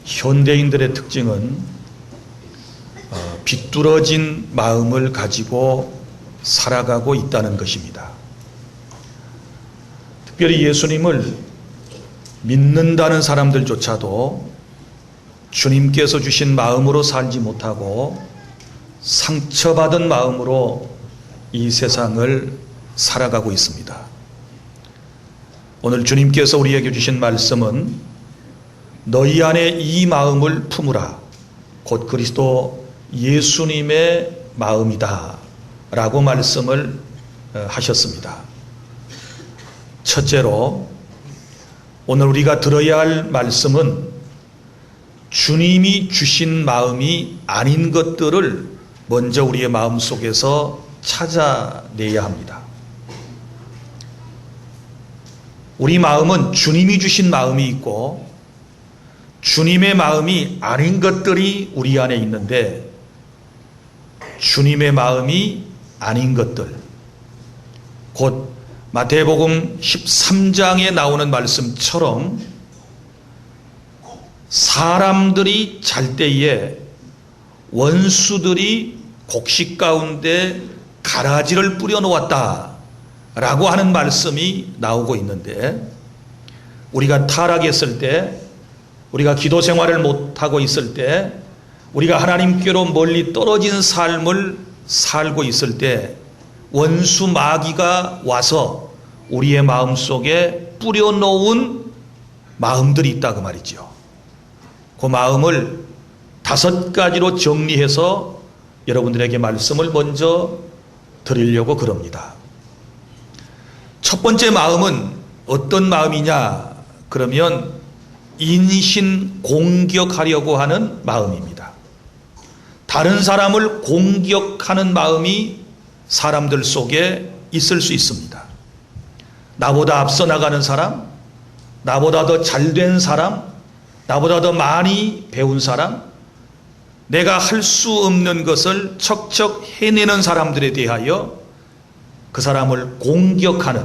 현대인들의 특징은 비뚤어진 마음을 가지고 살아가고 있다는 것입니다. 특별히 예수님을 믿는다는 사람들조차도 주님께서 주신 마음으로 살지 못하고 상처받은 마음으로 이 세상을 살아가고 있습니다. 오늘 주님께서 우리에게 주신 말씀은 너희 안에 이 마음을 품으라, 곧 그리스도 예수님의 마음이다 라고 말씀을 하셨습니다. 첫째로 오늘 우리가 들어야 할 말씀은 주님이 주신 마음이 아닌 것들을 먼저 우리의 마음 속에서 찾아내야 합니다. 우리 마음은 주님이 주신 마음이 있고 주님의 마음이 아닌 것들이 우리 안에 있는데, 주님의 마음이 아닌 것들, 곧 마태복음 13장에 나오는 말씀처럼 사람들이 잘 때에 원수들이 곡식 가운데 가라지를 뿌려 놓았다 라고 하는 말씀이 나오고 있는데, 우리가 타락했을 때, 우리가 기도 생활을 못하고 있을 때, 우리가 하나님께로 멀리 떨어진 삶을 살고 있을 때 원수 마귀가 와서 우리의 마음속에 뿌려놓은 마음들이 있다 그 말이죠. 그 마음을 5가지로 정리해서 여러분들에게 말씀을 먼저 드리려고 그럽니다. 첫 번째 마음은 어떤 마음이냐 그러면 인신 공격하려고 하는 마음입니다. 다른 사람을 공격하는 마음이 사람들 속에 있을 수 있습니다. 나보다 앞서 나가는 사람, 나보다 더 잘된 사람, 나보다 더 많이 배운 사람, 내가 할 수 없는 것을 척척 해내는 사람들에 대하여 그 사람을 공격하는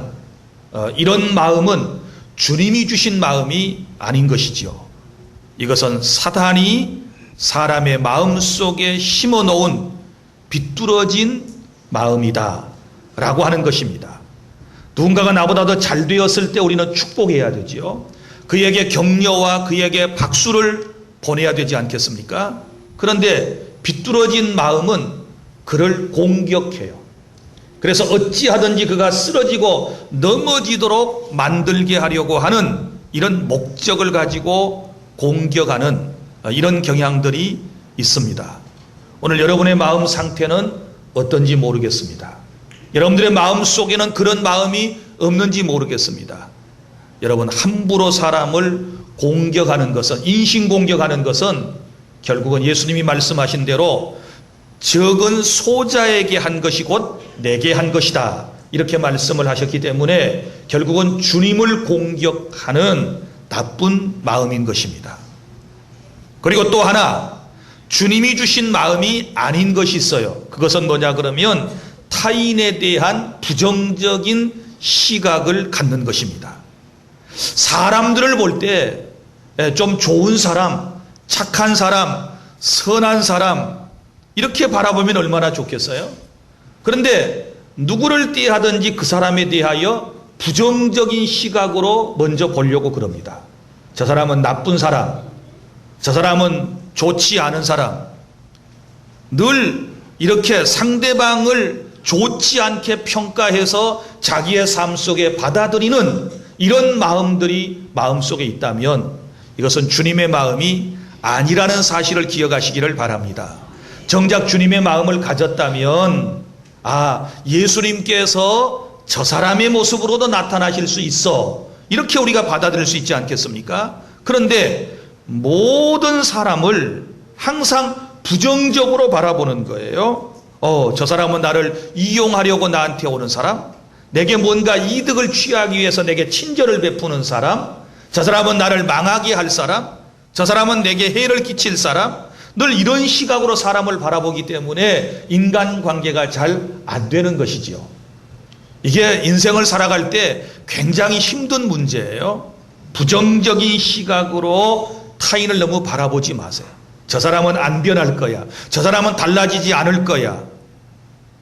이런 마음은 주님이 주신 마음이 아닌 것이지요. 이것은 사탄이 사람의 마음 속에 심어 놓은 비뚤어진 마음이다 라고 하는 것입니다. 누군가가 나보다 더 잘 되었을 때 우리는 축복해야 되지요. 그에게 격려와 그에게 박수를 보내야 되지 않겠습니까? 그런데 비뚤어진 마음은 그를 공격해요. 그래서 어찌하든지 그가 쓰러지고 넘어지도록 만들게 하려고 하는 이런 목적을 가지고 공격하는 이런 경향들이 있습니다. 오늘 여러분의 마음 상태는 어떤지 모르겠습니다. 여러분들의 마음 속에는 그런 마음이 없는지 모르겠습니다. 여러분, 함부로 사람을 공격하는 것은, 인신공격하는 것은 결국은 예수님이 말씀하신 대로 적은 소자에게 한 것이 곧 내게 한 것이다 이렇게 말씀을 하셨기 때문에 결국은 주님을 공격하는 나쁜 마음인 것입니다. 그리고 또 하나, 주님이 주신 마음이 아닌 것이 있어요. 그것은 뭐냐 그러면 타인에 대한 부정적인 시각을 갖는 것입니다. 사람들을 볼 때 좀 좋은 사람, 착한 사람, 선한 사람 이렇게 바라보면 얼마나 좋겠어요? 그런데 누구를 대하든지 그 사람에 대하여 부정적인 시각으로 먼저 보려고 그럽니다. 저 사람은 나쁜 사람, 저 사람은 좋지 않은 사람, 늘 이렇게 상대방을 좋지 않게 평가해서 자기의 삶 속에 받아들이는 이런 마음들이 마음속에 있다면 이것은 주님의 마음이 아니라는 사실을 기억하시기를 바랍니다. 정작 주님의 마음을 가졌다면 예수님께서 저 사람의 모습으로도 나타나실 수 있어 이렇게 우리가 받아들일 수 있지 않겠습니까? 그런데 모든 사람을 항상 부정적으로 바라보는 거예요. 저 사람은 나를 이용하려고 나한테 오는 사람, 내게 뭔가 이득을 취하기 위해서 내게 친절을 베푸는 사람, 저 사람은 나를 망하게 할 사람, 저 사람은 내게 해를 끼칠 사람, 늘 이런 시각으로 사람을 바라보기 때문에 인간관계가 잘 안 되는 것이지요. 이게 인생을 살아갈 때 굉장히 힘든 문제예요. 부정적인 시각으로 타인을 너무 바라보지 마세요. 저 사람은 안 변할 거야. 저 사람은 달라지지 않을 거야.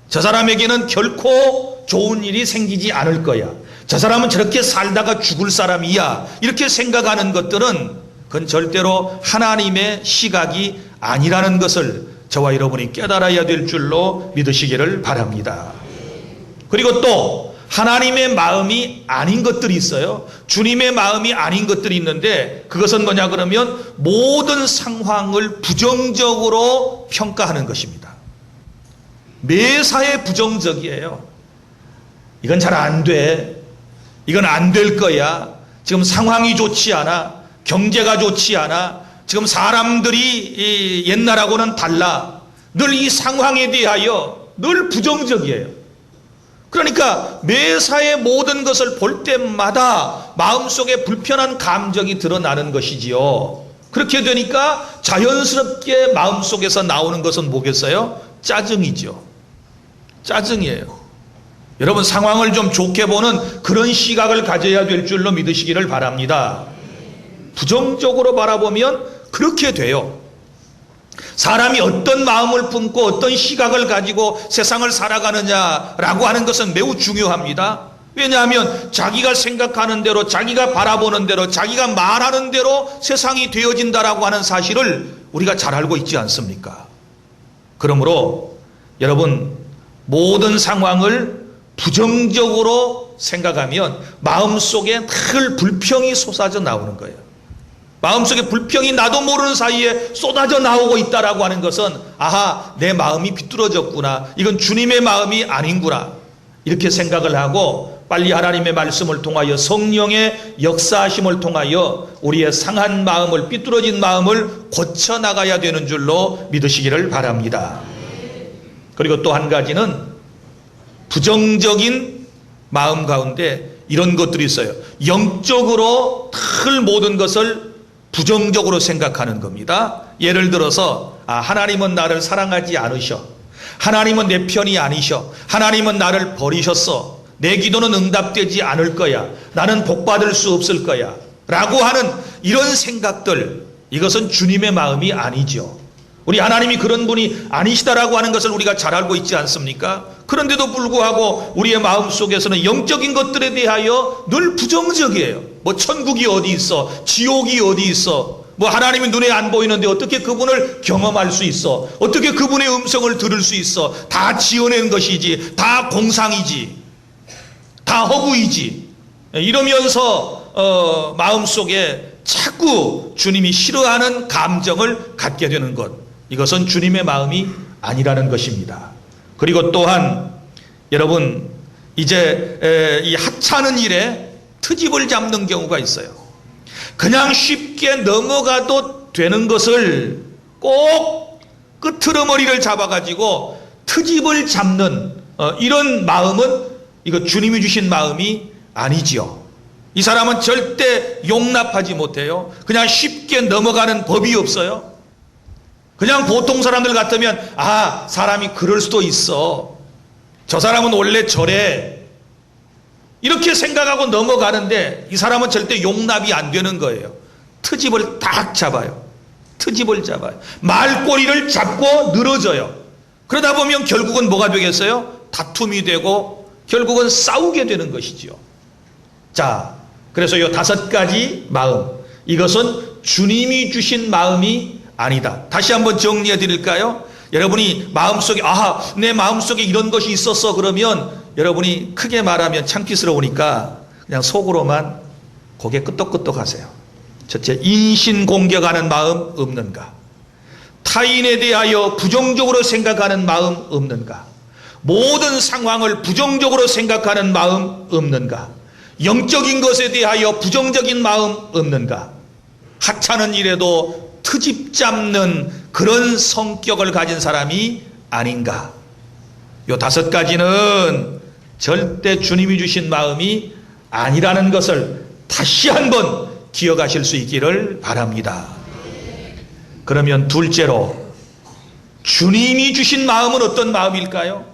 저 사람에게는 결코 좋은 일이 생기지 않을 거야. 저 사람은 저렇게 살다가 죽을 사람이야. 이렇게 생각하는 것들은 그건 절대로 하나님의 시각이 아니라는 것을 저와 여러분이 깨달아야 될 줄로 믿으시기를 바랍니다. 그리고 또 하나님의 마음이 아닌 것들이 있어요. 주님의 마음이 아닌 것들이 있는데 그것은 뭐냐 그러면 모든 상황을 부정적으로 평가하는 것입니다. 매사에 부정적이에요. 이건 잘 안 돼. 이건 안 될 거야. 지금 상황이 좋지 않아. 경제가 좋지 않아. 지금 사람들이 옛날하고는 달라. 늘 이 상황에 대하여 늘 부정적이에요. 그러니까 매사의 모든 것을 볼 때마다 마음속에 불편한 감정이 드러나는 것이지요. 그렇게 되니까 자연스럽게 마음속에서 나오는 것은 뭐겠어요? 짜증이죠. 짜증이에요. 여러분 상황을 좀 좋게 보는 그런 시각을 가져야 될 줄로 믿으시기를 바랍니다. 부정적으로 바라보면 그렇게 돼요. 사람이 어떤 마음을 품고 어떤 시각을 가지고 세상을 살아가느냐라고 하는 것은 매우 중요합니다. 왜냐하면 자기가 생각하는 대로 자기가 바라보는 대로 자기가 말하는 대로 세상이 되어진다라고 하는 사실을 우리가 잘 알고 있지 않습니까? 그러므로 여러분 모든 상황을 부정적으로 생각하면 마음속에 늘 불평이 쏟아져 나오는 거예요. 마음속에 불평이 나도 모르는 사이에 쏟아져 나오고 있다라고 하는 것은 아하 내 마음이 비뚤어졌구나. 이건 주님의 마음이 아닌구나. 이렇게 생각을 하고 빨리 하나님의 말씀을 통하여 성령의 역사하심을 통하여 우리의 상한 마음을 삐뚤어진 마음을 고쳐나가야 되는 줄로 믿으시기를 바랍니다. 그리고 또 한 가지는 부정적인 마음 가운데 이런 것들이 있어요. 영적으로 늘 모든 것을 부정적으로 생각하는 겁니다. 예를 들어서 하나님은 나를 사랑하지 않으셔. 하나님은 내 편이 아니셔. 하나님은 나를 버리셨어. 내 기도는 응답되지 않을 거야. 나는 복받을 수 없을 거야. 라고 하는 이런 생각들, 이것은 주님의 마음이 아니죠. 우리 하나님이 그런 분이 아니시다라고 하는 것을 우리가 잘 알고 있지 않습니까? 그런데도 불구하고 우리의 마음속에서는 영적인 것들에 대하여 늘 부정적이에요. 뭐 천국이 어디 있어? 지옥이 어디 있어? 뭐 하나님이 눈에 안 보이는데 어떻게 그분을 경험할 수 있어? 어떻게 그분의 음성을 들을 수 있어? 다 지어낸 것이지. 다 공상이지. 다 허구이지. 이러면서 마음속에 자꾸 주님이 싫어하는 감정을 갖게 되는 것. 이것은 주님의 마음이 아니라는 것입니다. 그리고 또한 여러분 이제 이 하찮은 일에 트집을 잡는 경우가 있어요. 그냥 쉽게 넘어가도 되는 것을 꼭 끄트머리를 잡아가지고 트집을 잡는 이런 마음은 이거 주님이 주신 마음이 아니지요. 이 사람은 절대 용납하지 못해요. 그냥 쉽게 넘어가는 법이 없어요. 그냥 보통 사람들 같으면 사람이 그럴 수도 있어. 저 사람은 원래 저래. 이렇게 생각하고 넘어가는데 이 사람은 절대 용납이 안 되는 거예요. 트집을 딱 잡아요. 트집을 잡아요. 말꼬리를 잡고 늘어져요. 그러다 보면 결국은 뭐가 되겠어요? 다툼이 되고 결국은 싸우게 되는 것이지요. 자, 그래서 이 5가지 마음, 이것은 주님이 주신 마음이 아니다. 다시 한번 정리해 드릴까요? 여러분이 마음속에 내 마음속에 이런 것이 있었어 그러면 여러분이 크게 말하면 창피스러우니까 그냥 속으로만 고개 끄덕끄덕 하세요. 첫째, 인신공격하는 마음 없는가? 타인에 대하여 부정적으로 생각하는 마음 없는가? 모든 상황을 부정적으로 생각하는 마음 없는가? 영적인 것에 대하여 부정적인 마음 없는가? 하찮은 일에도 트집 잡는 그런 성격을 가진 사람이 아닌가? 요 5가지는 절대 주님이 주신 마음이 아니라는 것을 다시 한번 기억하실 수 있기를 바랍니다. 그러면 둘째로 주님이 주신 마음은 어떤 마음일까요?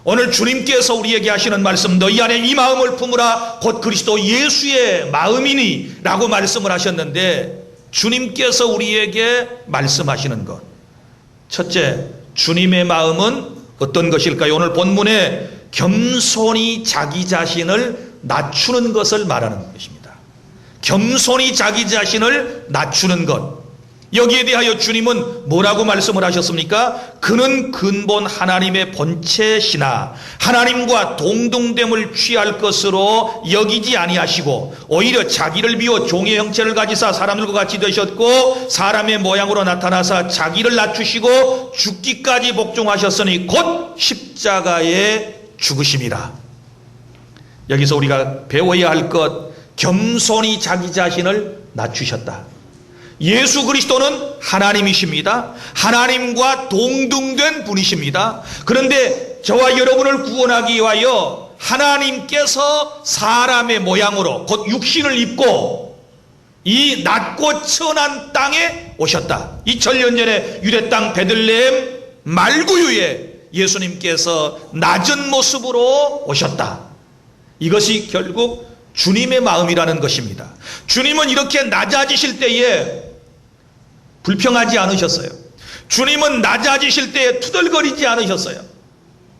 오늘 주님께서 우리에게 하시는 말씀, 너희 안에 이 마음을 품으라 곧 그리스도 예수의 마음이니 라고 말씀을 하셨는데 주님께서 우리에게 말씀하시는 것. 첫째, 주님의 마음은 어떤 것일까요? 오늘 본문에 겸손히 자기 자신을 낮추는 것을 말하는 것입니다. 겸손히 자기 자신을 낮추는 것. 여기에 대하여 주님은 뭐라고 말씀을 하셨습니까? 그는 근본 하나님의 본체시나 하나님과 동등됨을 취할 것으로 여기지 아니하시고 오히려 자기를 비워 종의 형체를 가지사 사람들과 같이 되셨고 사람의 모양으로 나타나사 자기를 낮추시고 죽기까지 복종하셨으니 곧 십자가에 죽으심이라. 여기서 우리가 배워야 할 것, 겸손히 자기 자신을 낮추셨다. 예수 그리스도는 하나님이십니다. 하나님과 동등된 분이십니다. 그런데 저와 여러분을 구원하기 위하여 하나님께서 사람의 모양으로 곧 육신을 입고 이 낮고 천한 땅에 오셨다. 2000년 전에 유대 땅 베들레헴 말구유에 예수님께서 낮은 모습으로 오셨다. 이것이 결국 주님의 마음이라는 것입니다. 주님은 이렇게 낮아지실 때에 불평하지 않으셨어요. 주님은 낮아지실 때에 투덜거리지 않으셨어요.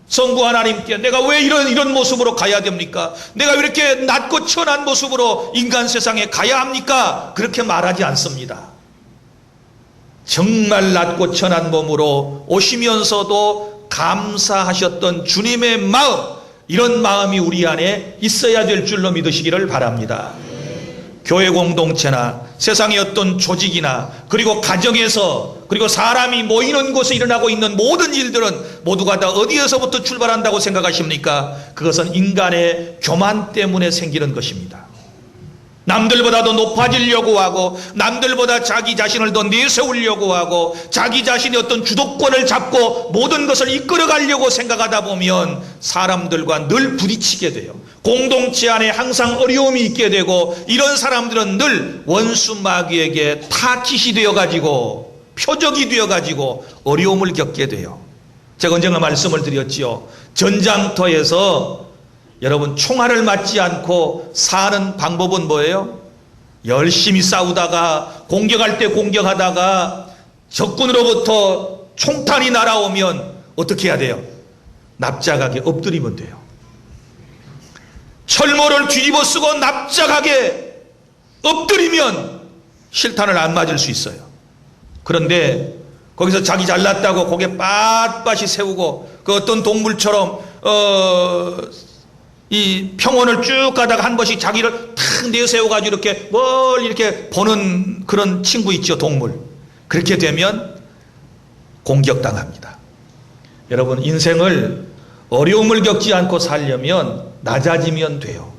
성부 하나님께 내가 왜 이런 모습으로 가야 됩니까? 내가 왜 이렇게 낮고 천한 모습으로 인간 세상에 가야 합니까? 그렇게 말하지 않습니다. 정말 낮고 천한 몸으로 오시면서도 감사하셨던 주님의 마음, 이런 마음이 우리 안에 있어야 될 줄로 믿으시기를 바랍니다. 교회 공동체나 세상의 어떤 조직이나 그리고 가정에서 그리고 사람이 모이는 곳에 일어나고 있는 모든 일들은 모두가 다 어디에서부터 출발한다고 생각하십니까? 그것은 인간의 교만 때문에 생기는 것입니다. 남들보다 더 높아지려고 하고 남들보다 자기 자신을 더 내세우려고 하고 자기 자신이 어떤 주도권을 잡고 모든 것을 이끌어가려고 생각하다 보면 사람들과 늘 부딪히게 돼요. 공동체 안에 항상 어려움이 있게 되고 이런 사람들은 늘 원수 마귀에게 타깃이 되어가지고 표적이 되어가지고 어려움을 겪게 돼요. 제가 언젠가 말씀을 드렸지요. 전장터에서 여러분 총알을 맞지 않고 사는 방법은 뭐예요? 열심히 싸우다가 공격할 때 공격하다가 적군으로부터 총탄이 날아오면 어떻게 해야 돼요? 납작하게 엎드리면 돼요. 철모를 뒤집어 쓰고 납작하게 엎드리면 실탄을 안 맞을 수 있어요. 그런데 거기서 자기 잘났다고 고개 빳빳이 세우고 그 어떤 동물처럼 이 평원을 쭉 가다가 한 번씩 자기를 탁 내세워가지고 이렇게 멀리 이렇게 보는 그런 친구 있죠, 동물. 그렇게 되면 공격당합니다. 여러분, 인생을 어려움을 겪지 않고 살려면 낮아지면 돼요.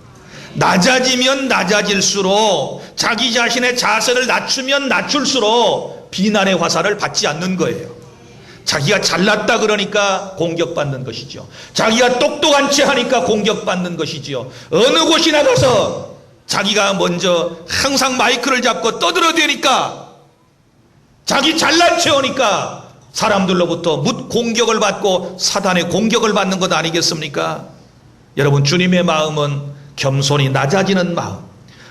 낮아지면 낮아질수록 자기 자신의 자세를 낮추면 낮출수록 비난의 화살을 받지 않는 거예요. 자기가 잘났다 그러니까 공격받는 것이죠. 자기가 똑똑한 채 하니까 공격받는 것이지요. 어느 곳이 나가서 자기가 먼저 항상 마이크를 잡고 떠들어대니까 자기 잘난 채 하니까 사람들로부터 묻 공격을 받고 사단의 공격을 받는 것 아니겠습니까? 여러분, 주님의 마음은 겸손히 낮아지는 마음.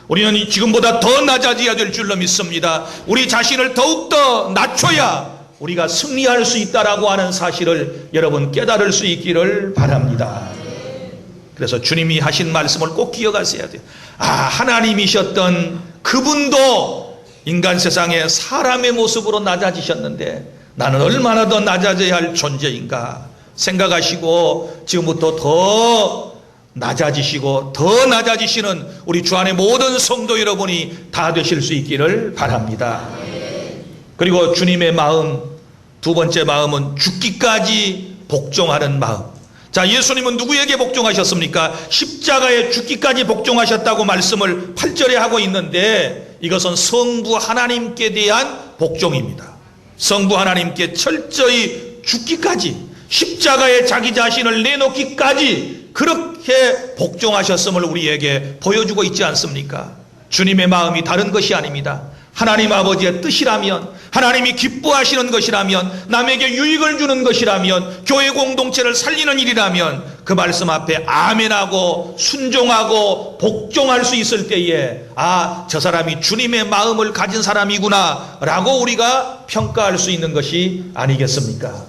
우리는 지금보다 더 낮아져야 될 줄로 믿습니다. 우리 자신을 더욱더 낮춰야 우리가 승리할 수 있다라고 하는 사실을 여러분 깨달을 수 있기를 바랍니다. 그래서 주님이 하신 말씀을 꼭 기억하셔야 돼요. 하나님이셨던 그분도 인간 세상에 사람의 모습으로 낮아지셨는데 나는 얼마나 더 낮아져야 할 존재인가 생각하시고 지금부터 더 낮아지시고 더 낮아지시는 우리 주 안의 모든 성도 여러분이 다 되실 수 있기를 바랍니다. 그리고 주님의 마음, 두 번째 마음은 죽기까지 복종하는 마음. 자, 예수님은 누구에게 복종하셨습니까? 십자가에 죽기까지 복종하셨다고 말씀을 8절에 하고 있는데 이것은 성부 하나님께 대한 복종입니다. 성부 하나님께 철저히 죽기까지, 십자가에 자기 자신을 내놓기까지 그렇게 복종하셨음을 우리에게 보여주고 있지 않습니까? 주님의 마음이 다른 것이 아닙니다. 하나님 아버지의 뜻이라면, 하나님이 기뻐하시는 것이라면, 남에게 유익을 주는 것이라면, 교회 공동체를 살리는 일이라면 그 말씀 앞에 아멘하고 순종하고 복종할 수 있을 때에 저 사람이 주님의 마음을 가진 사람이구나 라고 우리가 평가할 수 있는 것이 아니겠습니까?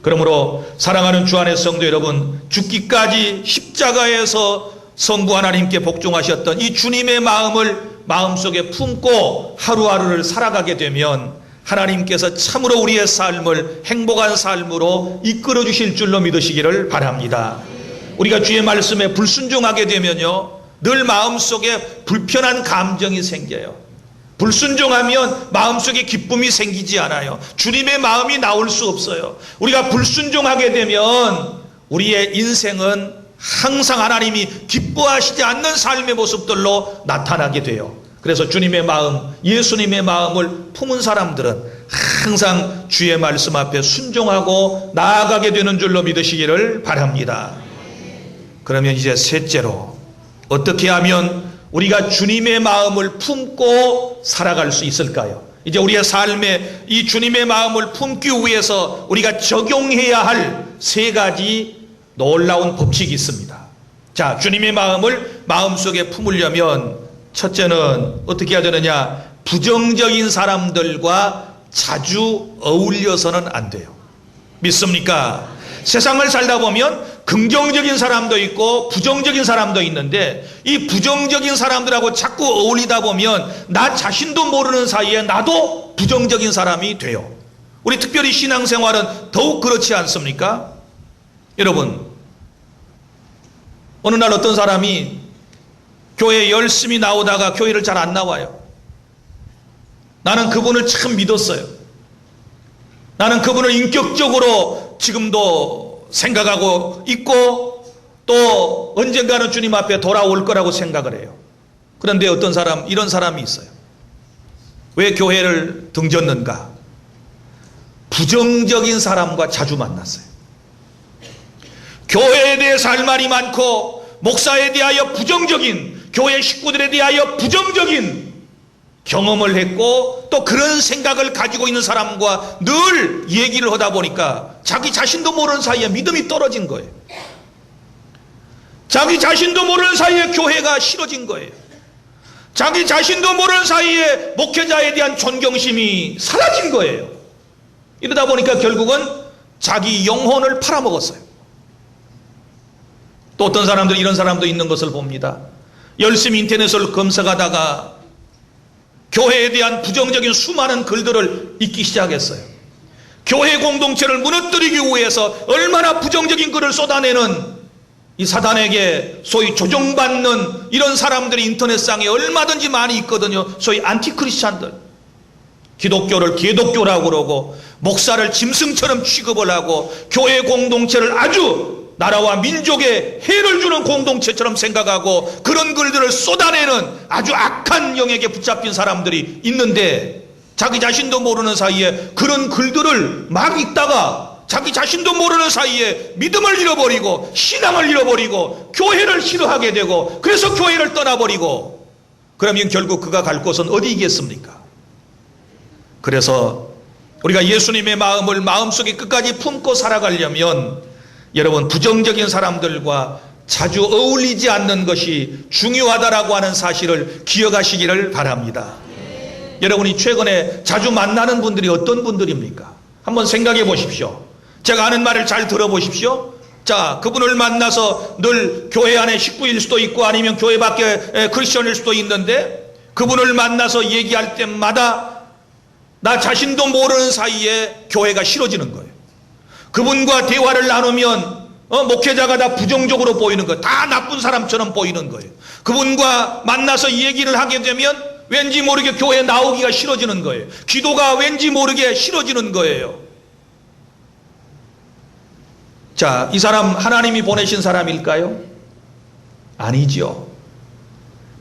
그러므로 사랑하는 주 안의 성도 여러분, 죽기까지 십자가에서 성부 하나님께 복종하셨던 이 주님의 마음을 마음속에 품고 하루하루를 살아가게 되면 하나님께서 참으로 우리의 삶을 행복한 삶으로 이끌어 주실 줄로 믿으시기를 바랍니다. 우리가 주의 말씀에 불순종하게 되면요, 늘 마음속에 불편한 감정이 생겨요. 불순종하면 마음속에 기쁨이 생기지 않아요. 주님의 마음이 나올 수 없어요. 우리가 불순종하게 되면 우리의 인생은 항상 하나님이 기뻐하시지 않는 삶의 모습들로 나타나게 돼요. 그래서 주님의 마음, 예수님의 마음을 품은 사람들은 항상 주의 말씀 앞에 순종하고 나아가게 되는 줄로 믿으시기를 바랍니다. 그러면 이제 셋째로, 어떻게 하면 우리가 주님의 마음을 품고 살아갈 수 있을까요? 이제 우리의 삶에 이 주님의 마음을 품기 위해서 우리가 적용해야 할 세 가지 놀라운 법칙이 있습니다. 자, 주님의 마음을 마음속에 품으려면 첫째는 어떻게 해야 되느냐? 부정적인 사람들과 자주 어울려서는 안 돼요. 믿습니까? 세상을 살다 보면 긍정적인 사람도 있고 부정적인 사람도 있는데, 이 부정적인 사람들하고 자꾸 어울리다 보면 나 자신도 모르는 사이에 나도 부정적인 사람이 돼요. 우리 특별히 신앙생활은 더욱 그렇지 않습니까? 여러분, 어느 날 어떤 사람이 교회에 열심히 나오다가 교회를 잘 안 나와요. 나는 그분을 참 믿었어요. 나는 그분을 인격적으로 지금도 생각하고 있고 또 언젠가는 주님 앞에 돌아올 거라고 생각을 해요. 그런데 어떤 사람, 이런 사람이 있어요. 왜 교회를 등졌는가? 부정적인 사람과 자주 만났어요. 교회에 대해서 할 말이 많고 목사에 대하여 부정적인, 교회 식구들에 대하여 부정적인 경험을 했고 또 그런 생각을 가지고 있는 사람과 늘 얘기를 하다 보니까 자기 자신도 모르는 사이에 믿음이 떨어진 거예요. 자기 자신도 모르는 사이에 교회가 싫어진 거예요. 자기 자신도 모르는 사이에 목회자에 대한 존경심이 사라진 거예요. 이러다 보니까 결국은 자기 영혼을 팔아먹었어요. 또 어떤 사람들, 이런 사람도 있는 것을 봅니다. 열심히 인터넷을 검색하다가 교회에 대한 부정적인 수많은 글들을 읽기 시작했어요. 교회 공동체를 무너뜨리기 위해서 얼마나 부정적인 글을 쏟아내는 이 사단에게 소위 조종받는 이런 사람들이 인터넷상에 얼마든지 많이 있거든요. 소위 안티크리스찬들. 기독교를 개독교라고 그러고 목사를 짐승처럼 취급을 하고 교회 공동체를 아주 나라와 민족에 해를 주는 공동체처럼 생각하고 그런 글들을 쏟아내는 아주 악한 영역에 붙잡힌 사람들이 있는데, 자기 자신도 모르는 사이에 그런 글들을 막 읽다가 자기 자신도 모르는 사이에 믿음을 잃어버리고 신앙을 잃어버리고 교회를 싫어하게 되고 그래서 교회를 떠나버리고, 그러면 결국 그가 갈 곳은 어디겠습니까? 그래서 우리가 예수님의 마음을 마음속에 끝까지 품고 살아가려면 여러분, 부정적인 사람들과 자주 어울리지 않는 것이 중요하다라고 하는 사실을 기억하시기를 바랍니다. 여러분이 최근에 자주 만나는 분들이 어떤 분들입니까? 한번 생각해 보십시오. 제가 하는 말을 잘 들어보십시오. 자, 그분을 만나서 늘 교회 안에 식구일 수도 있고 아니면 교회 밖에 크리스천일 수도 있는데, 그분을 만나서 얘기할 때마다 나 자신도 모르는 사이에 교회가 싫어지는 거예요. 그분과 대화를 나누면 목회자가 다 부정적으로 보이는 거예요. 다 나쁜 사람처럼 보이는 거예요. 그분과 만나서 얘기를 하게 되면 왠지 모르게 교회에 나오기가 싫어지는 거예요. 기도가 왠지 모르게 싫어지는 거예요. 자, 이 사람 하나님이 보내신 사람일까요? 아니죠.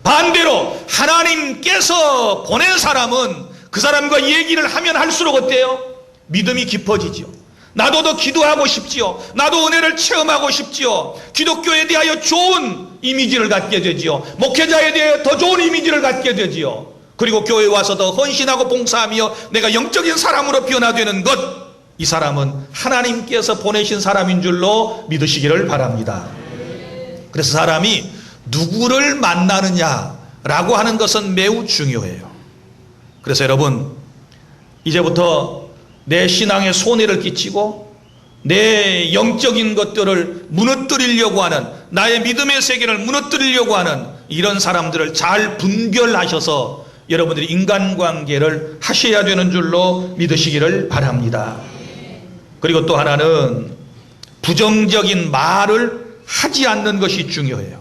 반대로 하나님께서 보낸 사람은 그 사람과 얘기를 하면 할수록 어때요? 믿음이 깊어지죠. 나도 더 기도하고 싶지요. 나도 은혜를 체험하고 싶지요. 기독교에 대하여 좋은 이미지를 갖게 되지요. 목회자에 대해 더 좋은 이미지를 갖게 되지요. 그리고 교회에 와서 더 헌신하고 봉사하며 내가 영적인 사람으로 변화되는 것, 이 사람은 하나님께서 보내신 사람인 줄로 믿으시기를 바랍니다. 그래서 사람이 누구를 만나느냐라고 하는 것은 매우 중요해요. 그래서 여러분, 이제부터 내 신앙에 손해를 끼치고 내 영적인 것들을 무너뜨리려고 하는, 나의 믿음의 세계를 무너뜨리려고 하는 이런 사람들을 잘 분별하셔서 여러분들이 인간관계를 하셔야 되는 줄로 믿으시기를 바랍니다. 그리고 또 하나는 부정적인 말을 하지 않는 것이 중요해요.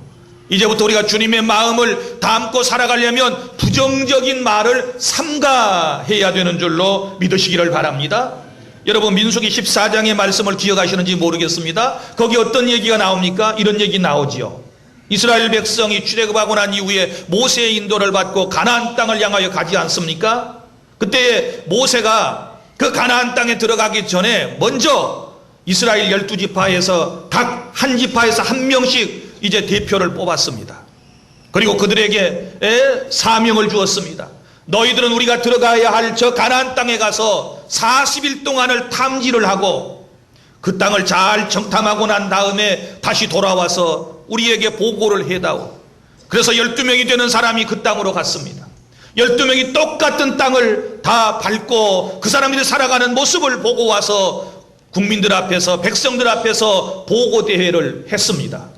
이제부터 우리가 주님의 마음을 담고 살아가려면 부정적인 말을 삼가해야 되는 줄로 믿으시기를 바랍니다. 여러분, 민수기 14장의 말씀을 기억하시는지 모르겠습니다. 거기 어떤 얘기가 나옵니까? 이런 얘기 나오지요. 이스라엘 백성이 출애굽하고 난 이후에 모세의 인도를 받고 가나안 땅을 향하여 가지 않습니까? 그때 모세가 그 가나안 땅에 들어가기 전에 먼저 이스라엘 12지파에서 각 한 지파에서 한 명씩 이제 대표를 뽑았습니다. 그리고 그들에게 사명을 주었습니다. 너희들은 우리가 들어가야 할 저 가나안 땅에 가서 40일 동안을 탐지를 하고 그 땅을 잘 정탐하고 난 다음에 다시 돌아와서 우리에게 보고를 해다오. 그래서 12명이 되는 사람이 그 땅으로 갔습니다. 12명이 똑같은 땅을 다 밟고 그 사람들이 살아가는 모습을 보고 와서 국민들 앞에서, 백성들 앞에서 보고대회를 했습니다.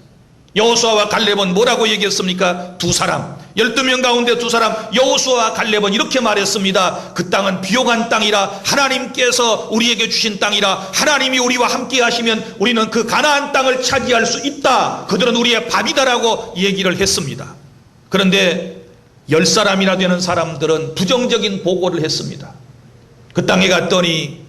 여호수아와 갈렙은 뭐라고 얘기했습니까? 두 사람, 12명 가운데 두 사람, 여호수아와 갈렙은 이렇게 말했습니다. 그 땅은 비옥한 땅이라, 하나님께서 우리에게 주신 땅이라, 하나님이 우리와 함께 하시면 우리는 그 가나안 땅을 차지할 수 있다. 그들은 우리의 밥이다라고 얘기를 했습니다. 그런데 10사람이나 되는 사람들은 부정적인 보고를 했습니다. 그 땅에 갔더니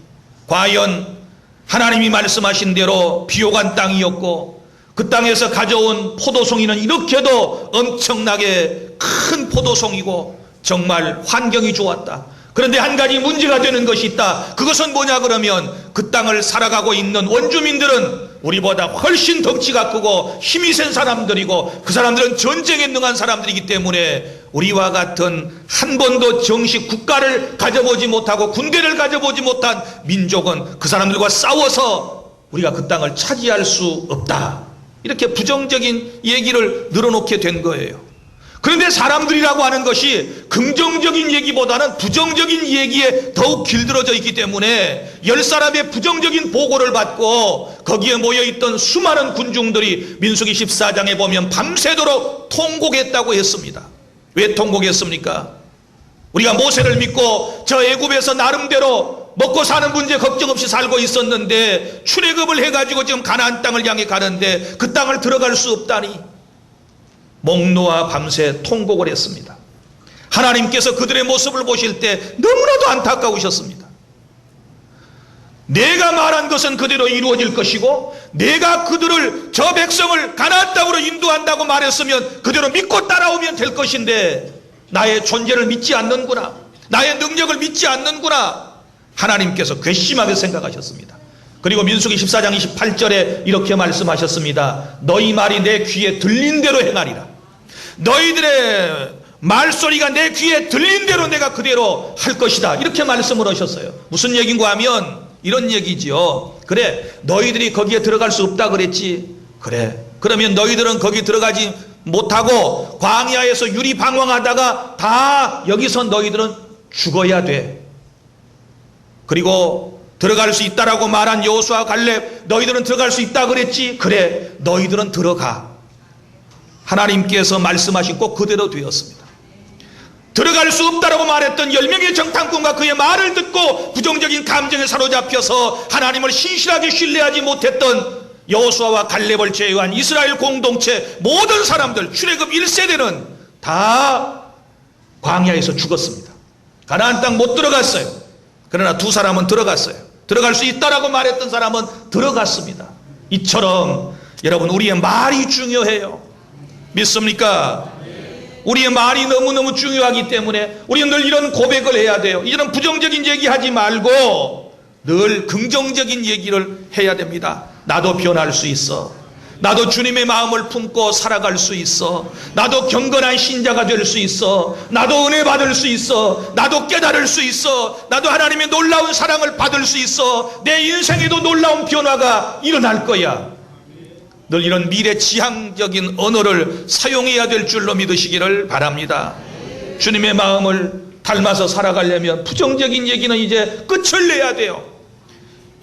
과연 하나님이 말씀하신 대로 비옥한 땅이었고, 그 땅에서 가져온 포도송이는 이렇게도 엄청나게 큰 포도송이고 정말 환경이 좋았다. 그런데 한 가지 문제가 되는 것이 있다. 그것은 뭐냐 그러면 그 땅을 살아가고 있는 원주민들은 우리보다 훨씬 덩치가 크고 힘이 센 사람들이고 그 사람들은 전쟁에 능한 사람들이기 때문에 우리와 같은 한 번도 정식 국가를 가져보지 못하고 군대를 가져보지 못한 민족은 그 사람들과 싸워서 우리가 그 땅을 차지할 수 없다. 이렇게 부정적인 얘기를 늘어놓게 된 거예요. 그런데 사람들이라고 하는 것이 긍정적인 얘기보다는 부정적인 얘기에 더욱 길들어져 있기 때문에 10사람의 부정적인 보고를 받고 거기에 모여있던 수많은 군중들이 민수기 14장에 보면 밤새도록 통곡했다고 했습니다. 왜 통곡했습니까? 우리가 모세를 믿고 저 애굽에서 나름대로 먹고 사는 문제 걱정 없이 살고 있었는데 출애굽을 해가지고 지금 가나안 땅을 향해 가는데 그 땅을 들어갈 수 없다니 목 놓아 밤새 통곡을 했습니다. 하나님께서 그들의 모습을 보실 때 너무나도 안타까우셨습니다. 내가 말한 것은 그대로 이루어질 것이고 내가 그들을, 저 백성을 가나안 땅으로 인도한다고 말했으면 그대로 믿고 따라오면 될 것인데 나의 존재를 믿지 않는구나, 나의 능력을 믿지 않는구나, 하나님께서 괘씸하게 생각하셨습니다. 그리고 민수기 14장 28절에 이렇게 말씀하셨습니다. 너희 말이 내 귀에 들린 대로 행하리라. 너희들의 말소리가 내 귀에 들린 대로 내가 그대로 할 것이다. 이렇게 말씀을 하셨어요. 무슨 얘기인가 하면 이런 얘기지요. 그래, 너희들이 거기에 들어갈 수 없다 그랬지. 그래, 그러면 너희들은 거기 들어가지 못하고 광야에서 유리방황하다가 다 여기서 너희들은 죽어야 돼. 그리고 들어갈 수 있다라고 말한 여호수아 갈렙, 너희들은 들어갈 수 있다 그랬지. 그래, 너희들은 들어가. 하나님께서 말씀하신 꼭 그대로 되었습니다. 들어갈 수 없다라고 말했던 10명의 정탐꾼과 그의 말을 듣고 부정적인 감정에 사로잡혀서 하나님을 신실하게 신뢰하지 못했던 여호수아와 갈렙을 제외한 이스라엘 공동체 모든 사람들, 출애굽 1세대는 다 광야에서 죽었습니다. 가나안 땅 못 들어갔어요. 그러나 두 사람은 들어갔어요. 들어갈 수 있다라고 말했던 사람은 들어갔습니다. 이처럼 여러분, 우리의 말이 중요해요. 믿습니까? 우리의 말이 너무너무 중요하기 때문에 우리는 늘 이런 고백을 해야 돼요. 이런 부정적인 얘기하지 말고 늘 긍정적인 얘기를 해야 됩니다. 나도 변할 수 있어. 나도 주님의 마음을 품고 살아갈 수 있어. 나도 경건한 신자가 될 수 있어. 나도 은혜 받을 수 있어. 나도 깨달을 수 있어. 나도 하나님의 놀라운 사랑을 받을 수 있어. 내 인생에도 놀라운 변화가 일어날 거야. 늘 이런 미래지향적인 언어를 사용해야 될 줄로 믿으시기를 바랍니다. 주님의 마음을 닮아서 살아가려면 부정적인 얘기는 이제 끝을 내야 돼요.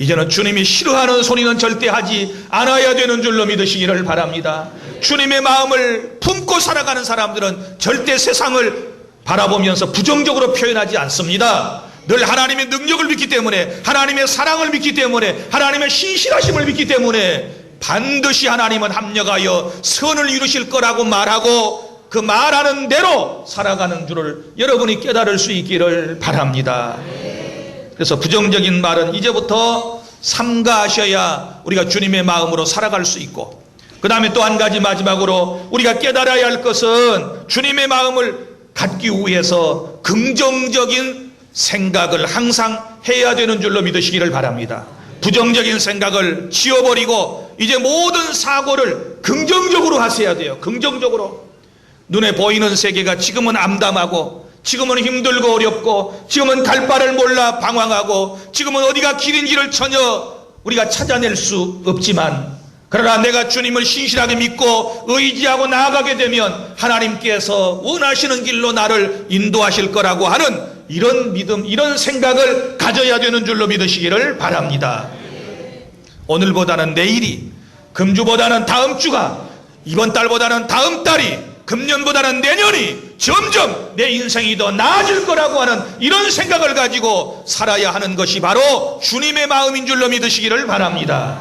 이제는 주님이 싫어하는 소리는 절대 하지 않아야 되는 줄로 믿으시기를 바랍니다. 주님의 마음을 품고 살아가는 사람들은 절대 세상을 바라보면서 부정적으로 표현하지 않습니다. 늘 하나님의 능력을 믿기 때문에, 하나님의 사랑을 믿기 때문에, 하나님의 신실하심을 믿기 때문에 반드시 하나님은 합력하여 선을 이루실 거라고 말하고 그 말하는 대로 살아가는 줄을 여러분이 깨달을 수 있기를 바랍니다. 그래서 부정적인 말은 이제부터 삼가하셔야 우리가 주님의 마음으로 살아갈 수 있고, 그 다음에 또 한 가지 마지막으로 우리가 깨달아야 할 것은 주님의 마음을 갖기 위해서 긍정적인 생각을 항상 해야 되는 줄로 믿으시기를 바랍니다. 부정적인 생각을 지워버리고 이제 모든 사고를 긍정적으로 하셔야 돼요. 긍정적으로. 눈에 보이는 세계가 지금은 암담하고, 지금은 힘들고 어렵고, 지금은 갈 바를 몰라 방황하고, 지금은 어디가 길인지를 전혀 우리가 찾아낼 수 없지만, 그러나 내가 주님을 신실하게 믿고 의지하고 나아가게 되면 하나님께서 원하시는 길로 나를 인도하실 거라고 하는 이런 믿음, 이런 생각을 가져야 되는 줄로 믿으시기를 바랍니다. 오늘보다는 내일이, 금주보다는 다음 주가, 이번 달보다는 다음 달이, 금년보다는 내년이 점점 내 인생이 더 나아질 거라고 하는 이런 생각을 가지고 살아야 하는 것이 바로 주님의 마음인 줄로 믿으시기를 바랍니다.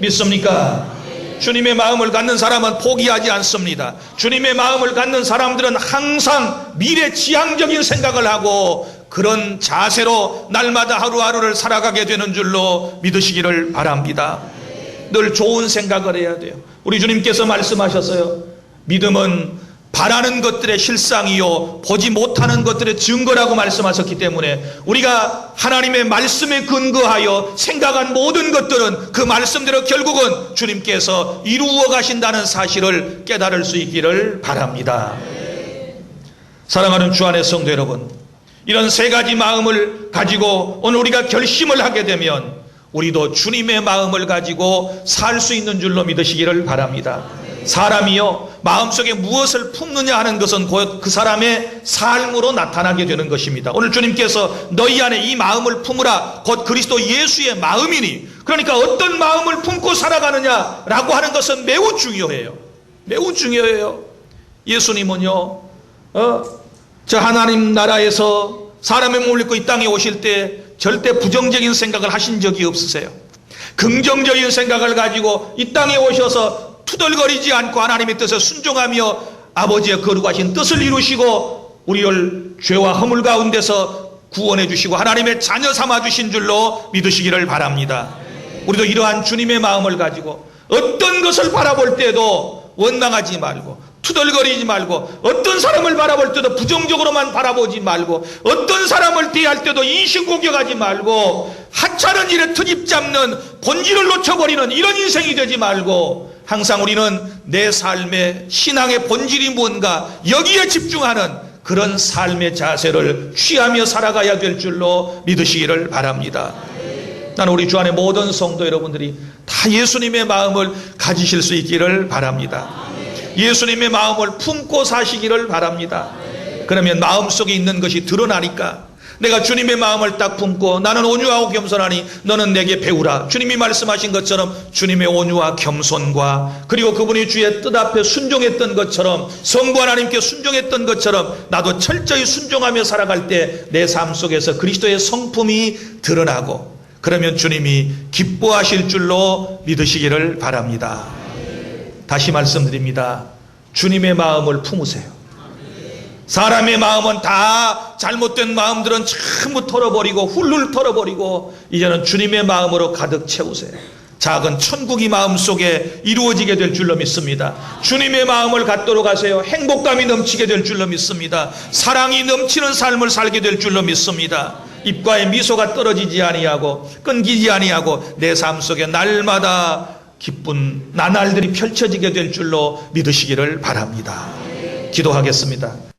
믿습니까? 주님의 마음을 갖는 사람은 포기하지 않습니다. 주님의 마음을 갖는 사람들은 항상 미래지향적인 생각을 하고 그런 자세로 날마다 하루하루를 살아가게 되는 줄로 믿으시기를 바랍니다. 늘 좋은 생각을 해야 돼요. 우리 주님께서 말씀하셨어요. 믿음은 바라는 것들의 실상이요 보지 못하는 것들의 증거라고 말씀하셨기 때문에 우리가 하나님의 말씀에 근거하여 생각한 모든 것들은 그 말씀대로 결국은 주님께서 이루어 가신다는 사실을 깨달을 수 있기를 바랍니다. 사랑하는 주 안의 성도 여러분, 이런 세 가지 마음을 가지고 오늘 우리가 결심을 하게 되면 우리도 주님의 마음을 가지고 살 수 있는 줄로 믿으시기를 바랍니다. 사람이요 마음속에 무엇을 품느냐 하는 것은 곧 그 사람의 삶으로 나타나게 되는 것입니다. 오늘 주님께서 너희 안에 이 마음을 품으라 곧 그리스도 예수의 마음이니, 그러니까 어떤 마음을 품고 살아가느냐라고 하는 것은 매우 중요해요. 매우 중요해요. 예수님은요 저 하나님 나라에서 사람의 몸을 입고 이 땅에 오실 때 절대 부정적인 생각을 하신 적이 없으세요. 긍정적인 생각을 가지고 이 땅에 오셔서 투덜거리지 않고 하나님의 뜻에 순종하며 아버지의 거룩하신 뜻을 이루시고 우리를 죄와 허물 가운데서 구원해 주시고 하나님의 자녀 삼아 주신 줄로 믿으시기를 바랍니다. 우리도 이러한 주님의 마음을 가지고 어떤 것을 바라볼 때도 원망하지 말고 투덜거리지 말고, 어떤 사람을 바라볼 때도 부정적으로만 바라보지 말고, 어떤 사람을 대할 때도 인신공격하지 말고, 하찮은 일에 트집 잡는, 본질을 놓쳐버리는 이런 인생이 되지 말고, 항상 우리는 내 삶의 신앙의 본질이 무언가 여기에 집중하는 그런 삶의 자세를 취하며 살아가야 될 줄로 믿으시기를 바랍니다. 나는 우리 주 안의 모든 성도 여러분들이 다 예수님의 마음을 가지실 수 있기를 바랍니다. 예수님의 마음을 품고 사시기를 바랍니다. 그러면 마음속에 있는 것이 드러나니까 내가 주님의 마음을 딱 품고 나는 온유하고 겸손하니 너는 내게 배우라. 주님이 말씀하신 것처럼 주님의 온유와 겸손과 그리고 그분이 주의 뜻 앞에 순종했던 것처럼 성부 하나님께 순종했던 것처럼 나도 철저히 순종하며 살아갈 때 내 삶 속에서 그리스도의 성품이 드러나고 그러면 주님이 기뻐하실 줄로 믿으시기를 바랍니다. 다시 말씀드립니다. 주님의 마음을 품으세요. 사람의 마음은 다 잘못된 마음들은 전부 털어버리고 훌훌 털어버리고 이제는 주님의 마음으로 가득 채우세요. 작은 천국이 마음속에 이루어지게 될 줄로 믿습니다. 주님의 마음을 갖도록 하세요. 행복감이 넘치게 될 줄로 믿습니다. 사랑이 넘치는 삶을 살게 될 줄로 믿습니다. 입가에 미소가 떨어지지 아니하고 끊기지 아니하고 내 삶 속에 날마다 기쁜 나날들이 펼쳐지게 될 줄로 믿으시기를 바랍니다. 기도하겠습니다.